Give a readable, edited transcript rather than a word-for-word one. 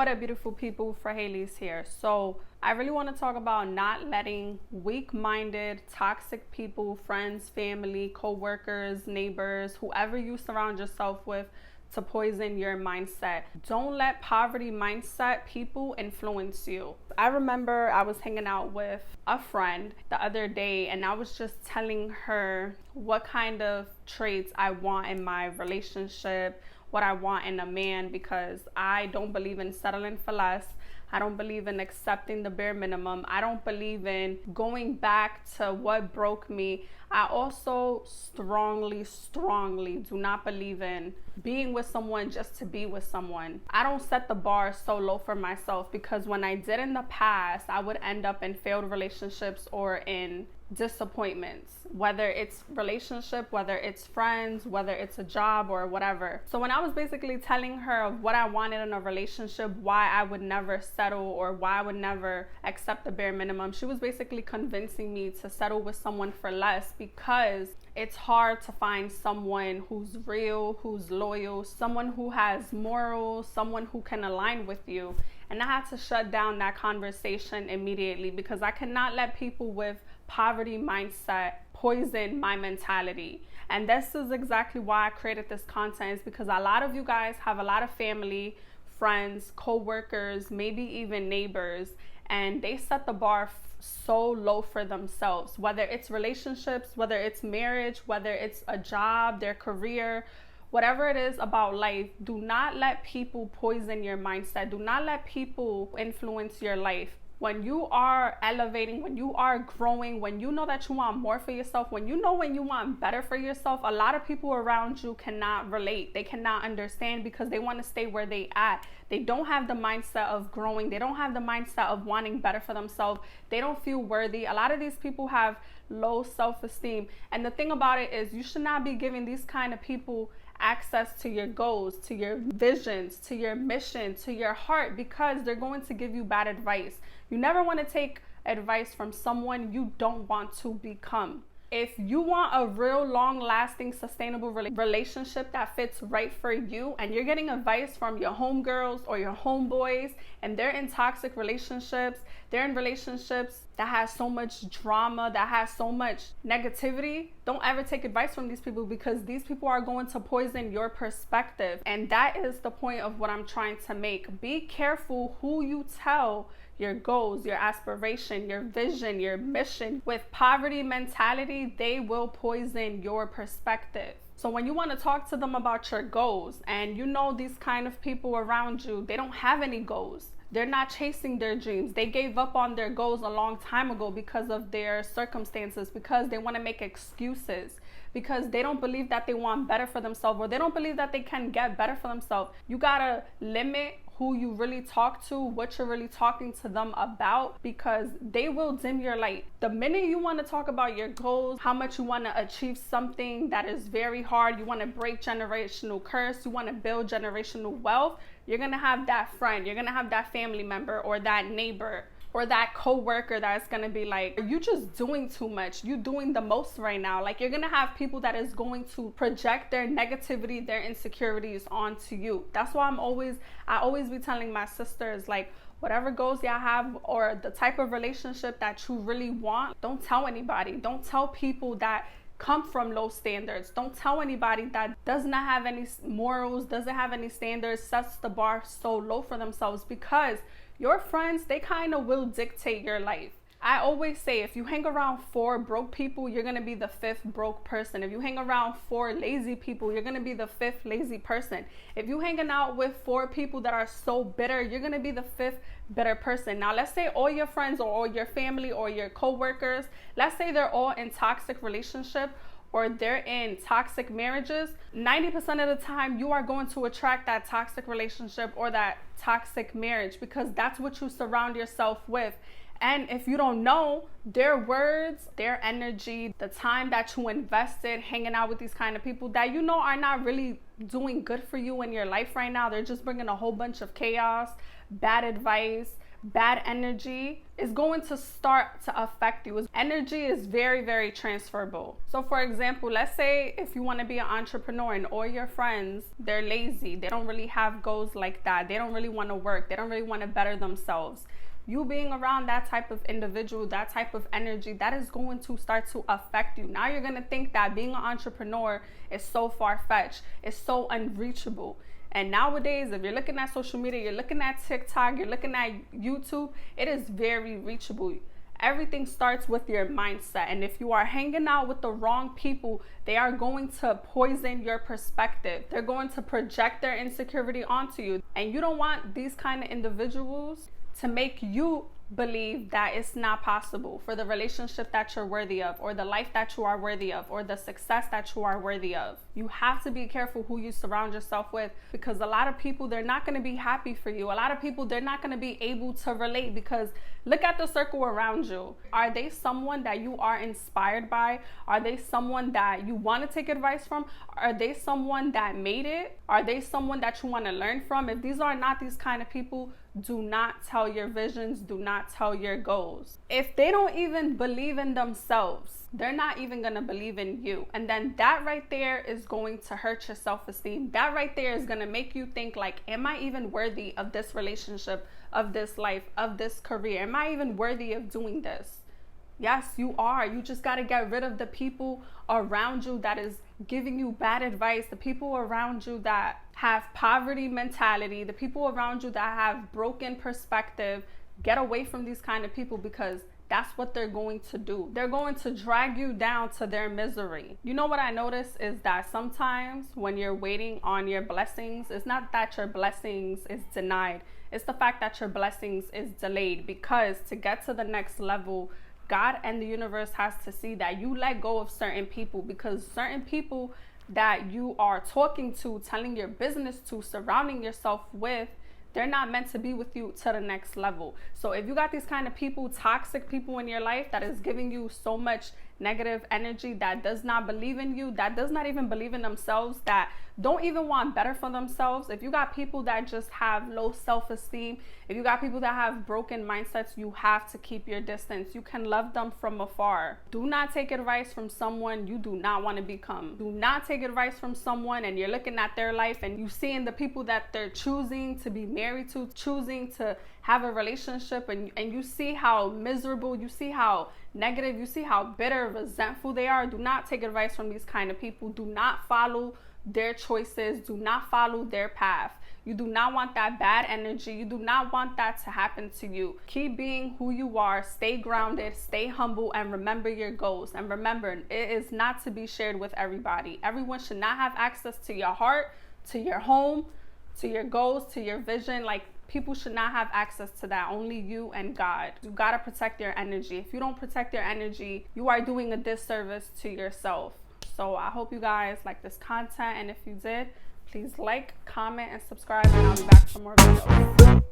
What up, beautiful people? For Haley's here. So I really want to talk about not letting weak-minded, toxic people, friends, family, co-workers, neighbors, whoever you surround yourself with, to poison your mindset. Don't let poverty mindset people influence you. I remember I was hanging out with a friend the other day and I was just telling her what kind of traits I want in my relationship, what I want in a man, because I don't believe in settling for less. I don't believe in accepting the bare minimum. I don't believe in going back to what broke me. I also strongly do not believe in being with someone just to be with someone. I don't set the bar so low for myself, because when I did in the past, I would end up in failed relationships or in disappointments, whether it's relationship, whether it's friends, whether it's a job or whatever. So when I was basically telling her of what I wanted in a relationship, why I would never settle or why I would never accept the bare minimum, she was basically convincing me to settle with someone for less, because it's hard to find someone who's real, who's loyal, someone who has morals, someone who can align with you. And I had to shut down that conversation immediately, because I cannot let people with poverty mindset poison my mentality. And this is exactly why I created this content, is because a lot of you guys have a lot of family, friends, co-workers, maybe even neighbors, and they set the bar so low for themselves, whether it's relationships, whether it's marriage, whether it's a job, their career, whatever it is about life. Do not let people poison your mindset. Do not let people influence your life. When you are elevating, when you are growing, when you know that you want more for yourself, when you want better for yourself, a lot of people around you cannot relate. They cannot understand, because they want to stay where they at. They don't have the mindset of growing. They don't have the mindset of wanting better for themselves. They don't feel worthy. A lot of these people have low self-esteem. And the thing about it is, you should not be giving these kind of people access to your goals, to your visions, to your mission, to your heart, because they're going to give you bad advice. You never want to take advice from someone you don't want to become. If you want a real long-lasting, sustainable relationship that fits right for you, and you're getting advice from your homegirls or your homeboys, and they're in toxic relationships, they're in relationships that has so much drama, that has so much negativity, don't ever take advice from these people, because these people are going to poison your perspective. And that is the point of what I'm trying to make. Be careful who you tell your goals, your aspiration, your vision, your mission. With poverty mentality, they will poison your perspective. So when you want to talk to them about your goals, and you know these kind of people around you, they don't have any goals. They're not chasing their dreams. They gave up on their goals a long time ago because of their circumstances, because they want to make excuses, because they don't believe that they want better for themselves, or they don't believe that they can get better for themselves. You gotta limit who you really talk to, what you're really talking to them about, because they will dim your light. The minute you want to talk about your goals, how much you want to achieve something that is very hard, you want to break generational curse, you want to build generational wealth, you're going to have that friend, you're going to have that family member or that neighbor or that co-worker that's gonna be like, you just doing too much, you doing the most right now. Like, you're gonna have people that is going to project their negativity, their insecurities onto you. That's why I always be telling my sisters, like, whatever goals y'all have or the type of relationship that you really want, don't tell anybody. Don't tell people that come from low standards. Don't tell anybody that does not have any morals, doesn't have any standards, sets the bar so low for themselves, because your friends, they kind of will dictate your life. I always say, if you hang around 4 broke people, you're going to be the 5th broke person. If you hang around 4 lazy people, you're going to be the 5th lazy person. If you hanging out with 4 people that are so bitter, you're going to be the 5th bitter person. Now, let's say all your friends or all your family or your co-workers, let's say they're all in toxic relationship, or they're in toxic marriages. 90% of the time, you are going to attract that toxic relationship or that toxic marriage, because that's what you surround yourself with. And if you don't know, their words, their energy, the time that you invested hanging out with these kind of people that you know are not really doing good for you in your life right now, they're just bringing a whole bunch of chaos, bad advice, bad energy is going to start to affect you. Energy is very, very transferable. So for example, let's say if you want to be an entrepreneur and all your friends, they're lazy, they don't really have goals like that, they don't really want to work, they don't really want to better themselves. You being around that type of individual, that type of energy, that is going to start to affect you. Now you're going to think that being an entrepreneur is so far-fetched, it's so unreachable. And nowadays, if you're looking at social media, you're looking at TikTok, you're looking at YouTube, it is very reachable. Everything starts with your mindset. And if you are hanging out with the wrong people, they are going to poison your perspective. They're going to project their insecurity onto you. And you don't want these kind of individuals to make you believe that it's not possible for the relationship that you're worthy of, or the life that you are worthy of, or the success that you are worthy of. You have to be careful who you surround yourself with, because a lot of people, they're not going to be happy for you. A lot of people, they're not going to be able to relate, because look at the circle around you. Are they someone that you are inspired by? Are they someone that you want to take advice from? Are they someone that made it? Are they someone that you want to learn from? If these are not these kind of people, do not tell your visions, do not tell your goals. If they don't even believe in themselves, they're not even going to believe in you. And then that right there is going to hurt your self-esteem. That right there is going to make you think like, am I even worthy of this relationship, of this life, of this career? Am I even worthy of doing this? Yes, you are. You just got to get rid of the people around you that is giving you bad advice, the people around you that have poverty mentality, the people around you that have broken perspective. Get away from these kind of people, because that's what they're going to do. They're going to drag you down to their misery. You know what I notice is that sometimes when you're waiting on your blessings, it's not that your blessings is denied. It's the fact that your blessings is delayed, because to get to the next level, God and the universe has to see that you let go of certain people, because certain people that you are talking to, telling your business to, surrounding yourself with, they're not meant to be with you to the next level. So if you got these kind of people, toxic people in your life that is giving you so much negative energy, that does not believe in you, that does not even believe in themselves, that don't even want better for themselves. If you got people that just have low self-esteem, if you got people that have broken mindsets, you have to keep your distance. You can love them from afar. Do not take advice from someone you do not want to become. Do not take advice from someone and you're looking at their life and you seeing the people that they're choosing to be married to, choosing to have a relationship, and you see how miserable, you see how negative, you see how bitter, resentful they are. Do not take advice from these kind of people. Do not follow their choices. Do not follow their path. You do not want that bad energy. You do not want that to happen to you. Keep being who you are. Stay grounded, stay humble, and remember your goals. And remember, it is not to be shared with everybody. Everyone should not have access to your heart, to your home, to your goals, to your vision. Like, people should not have access to that. Only you and God. You gotta protect your energy. If you don't protect your energy, you are doing a disservice to yourself. So I hope you guys like this content, and if you did, please like, comment, and subscribe, and I'll be back for more videos.